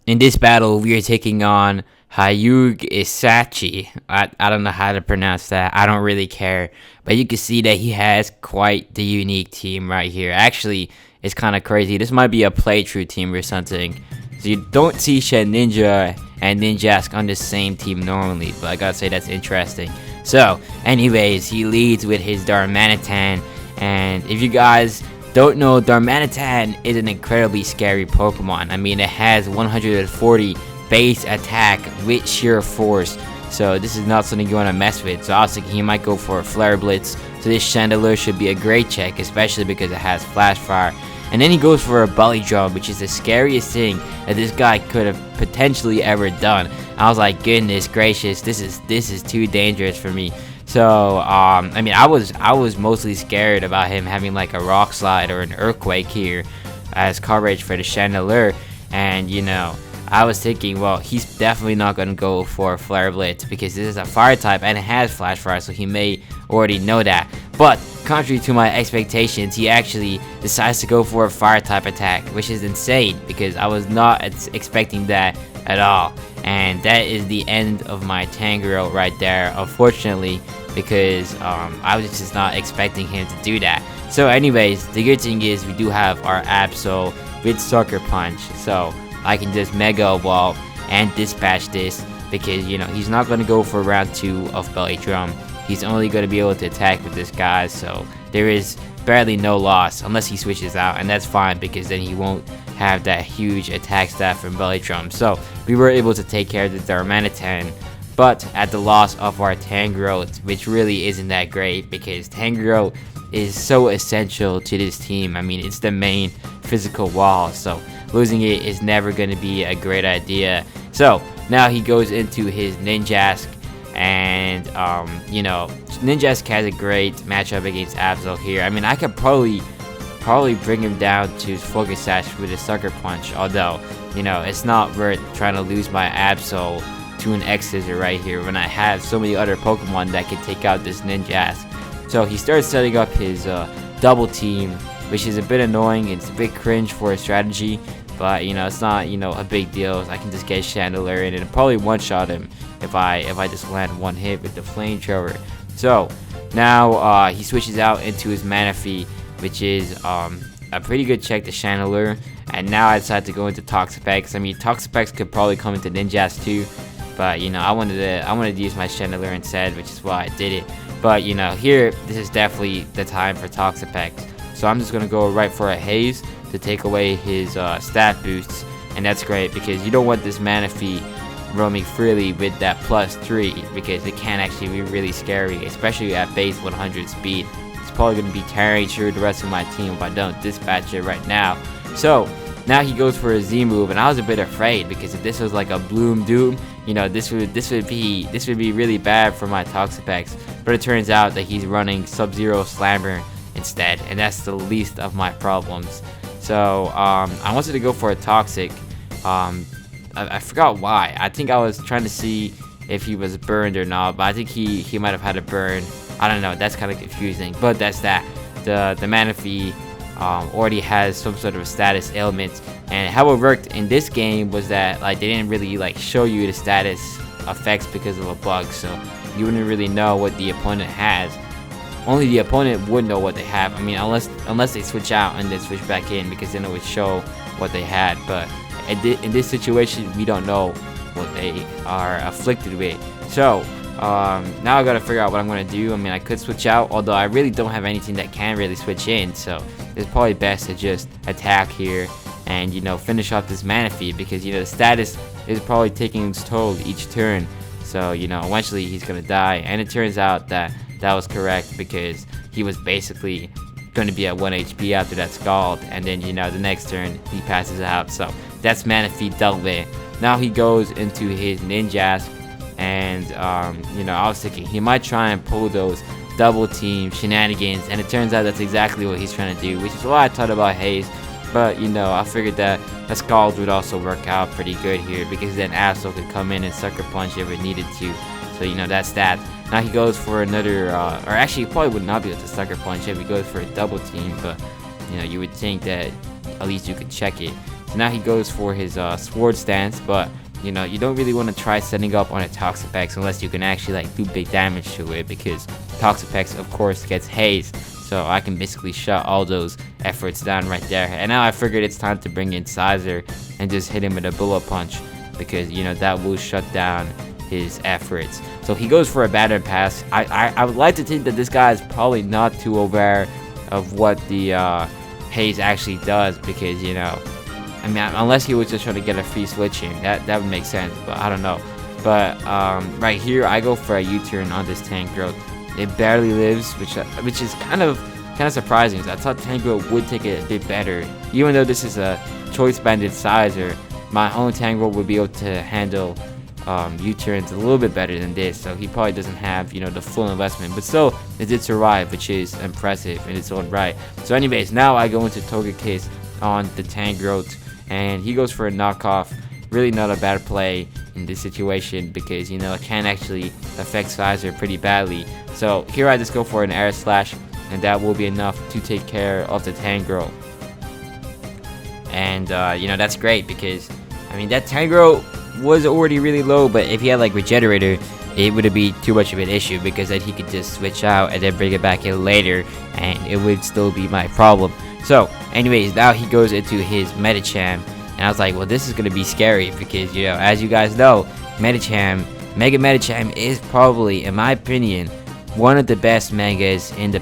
In this battle, we are taking on hyugaisachi. I don't know how to pronounce that. I don't really care. But you can see that he has quite the unique team right here. Actually, it's kind of crazy. This might be a playthrough team or something. So you don't see Shed Ninja and Ninjask on the same team normally. But I gotta say that's interesting. So, anyways, he leads with his Darmanitan. And if you guys don't know, Darmanitan is an incredibly scary Pokemon. I mean, it has 140 base attack with sheer force. So this is not something you want to mess with. So I was thinking he might go for a Flare Blitz. So this Chandelure should be a great check, especially because it has Flash Fire. And then he goes for a Belly Drum, which is the scariest thing that this guy could have potentially ever done. I was like, goodness gracious, this is too dangerous for me. So, I mean, I was mostly scared about him having like a Rock Slide or an Earthquake here as coverage for the Chandelure. And, you know, I was thinking, well, he's definitely not going to go for Flare Blitz because this is a Fire type and it has Flash Fire, so he may already know that. But, contrary to my expectations, he actually decides to go for a Fire type attack, which is insane because I was not expecting that at all. And that is the end of my Tangrowth right there, unfortunately, because I was just not expecting him to do that. So anyways, the good thing is we do have our Absol with Sucker Punch, so I can just Mega Evolve and dispatch this because, you know, he's not going to go for round 2 of Belly Drum. He's only going to be able to attack with this guy, so there is barely no loss unless he switches out, and that's fine because then he won't have that huge attack stat from Belly Drum. So we were able to take care of the Darmanitan, but at the loss of our Tangrowth, which really isn't that great because Tangrowth is so essential to this team. I mean, it's the main physical wall, so losing it is never going to be a great idea. So now he goes into his Ninjask, and you know, Ninjask has a great matchup against Absol here. I mean, I could probably bring him down to Focus Sash with a Sucker Punch, although, you know, it's not worth trying to lose my Absol to an X-Scissor right here when I have so many other Pokemon that can take out this Ninjask. So he starts setting up his double team, which is a bit annoying. It's a bit cringe for a strategy, but, you know, it's not, you know, a big deal. I can just get Chandelure in and probably one-shot him if I just land one hit with the Flamethrower. So now he switches out into his Manaphy, which is a pretty good check to Chandelure. And now I decided to go into Toxapex. I mean, Toxapex could probably come into Ninjask too, but, you know, I wanted to use my Chandelure instead, which is why I did it. But, you know, here this is definitely the time for Toxapex. So I'm just gonna go right for a Haze to take away his stat boosts, and that's great because you don't want this Manaphy roaming freely with that +3 because it can actually be really scary, especially at base 100 speed. It's probably going to be carrying through the rest of my team if I don't dispatch it right now. So now he goes for a Z move, and I was a bit afraid because if this was like a Bloom Doom, you know, this would be really bad for my Toxapex. But it turns out that he's running Sub-Zero Slammer instead, and that's the least of my problems. So I wanted to go for a Toxic. I forgot why. I think I was trying to see if he was burned or not, but I think he might have had a burn. I don't know, that's kind of confusing, but that's that. The Manaphy already has some sort of status ailment, and how it worked in this game was that, like, they didn't really like show you the status effects because of a bug, so you wouldn't really know what the opponent has. Only the opponent would know what they have. I mean, unless they switch out and then switch back in, because then it would show what they had. But in this situation, we don't know what they are afflicted with. So now I gotta figure out what I'm gonna do. I mean, I could switch out, although I really don't have anything that can really switch in. So it's probably best to just attack here and, you know, finish off this Manaphy, because, you know, the status is probably taking its toll each turn. So, you know, eventually he's gonna die, and it turns out that was correct because he was basically going to be at 1 HP after that Scald, and then, you know, the next turn he passes out. So that's Manaphy dealt with. Now he goes into his Ninjask, and you know, I was thinking he might try and pull those double team shenanigans, and it turns out that's exactly what he's trying to do, which is why I thought about Haze. But, you know, I figured that a Scald would also work out pretty good here, because then Absol could come in and Sucker Punch if it needed to. So, you know, that's that. Now he goes for another, or actually he probably would not be able to Sucker Punch if he goes for a double team, but, you know, you would think that at least you could check it. So now he goes for his sword stance, but you know, you don't really want to try setting up on a Toxapex unless you can actually like do big damage to it, because Toxapex of course gets haze. So I can basically shut all those efforts down right there. And now I figured it's time to bring in Sizer and just hit him with a bullet punch, because you know that will shut down his efforts. So he goes for a batter pass. I would like to think that this guy is probably not too aware of what the haze actually does, because you know, I mean, unless he was just trying to get a free switching, that would make sense, but I don't know. But right here, I go for a U-turn on this Tangrowth. It barely lives, which is kind of surprising. I thought Tangrowth would take it a bit better, even though this is a choice banded Sizer. My own Tangrowth would be able to handle U-turns a little bit better than this, so he probably doesn't have, you know, the full investment, but still it did survive, which is impressive in its own right. So anyways, now I go into Togekiss on the Tangrowth, and he goes for a knockoff. Really not a bad play in this situation, because you know it can actually affect Sizer pretty badly. So here I just go for an air slash, and that will be enough to take care of the Tangrowth. And you know, that's great, because I mean that Tangrowth was already really low, but if he had like Regenerator, it wouldn't be too much of an issue, because then he could just switch out and then bring it back in later, and it would still be my problem. So anyways, now he goes into his Medicham, and I was like, well, this is gonna be scary, because you know, as you guys know, Mega Medicham is probably, in my opinion, one of the best megas in the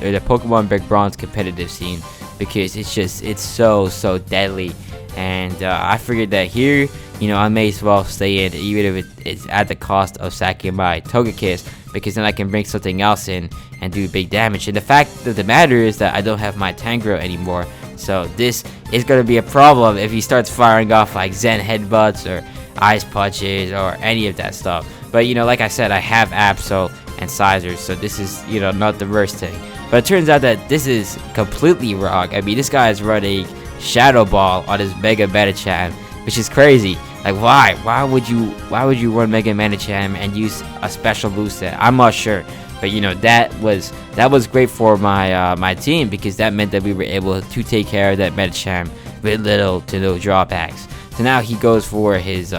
or the Pokemon Brick Bronze competitive scene, because it's so deadly. And I figured that here, you know, I may as well stay in, even if it's at the cost of sacking my Togekiss, because then I can bring something else in and do big damage. And the fact of the matter is that I don't have my Tangrowth anymore, so this is going to be a problem if he starts firing off like Zen Headbutts or Ice Punches or any of that stuff. But you know, like I said, I have Absol and Sizer, so this is, you know, not the worst thing. But it turns out that this is completely wrong. I mean, this guy is running Shadow Ball on his Mega Medicham, which is crazy. Like, why would you run Mega Medicham and use a special boosted? I'm not sure, but you know, that was great for my my team, because that meant that we were able to take care of that Medicham with little to no drawbacks. So now he goes for his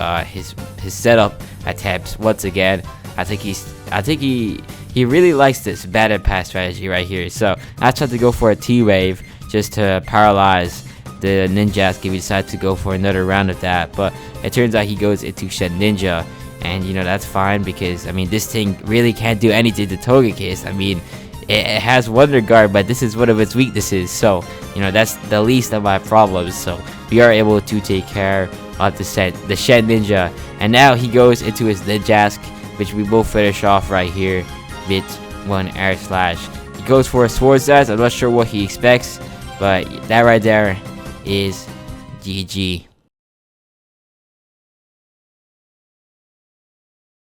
setup attempts once again. I think he really likes this batter pass strategy right here. So I tried to go for a T-Wave just to paralyze the Ninjask if he decides to go for another round of that, but it turns out he goes into Shed Ninja, and you know, that's fine, because I mean, this thing really can't do anything to Togekiss. I mean, it has Wonder Guard, but this is one of its weaknesses, so you know, that's the least of my problems. So we are able to take care of the Shed Ninja, and now he goes into his Ninjask, which we will finish off right here with one air slash. He goes for a Sword Dance. I'm not sure what he expects, but that right there is GG.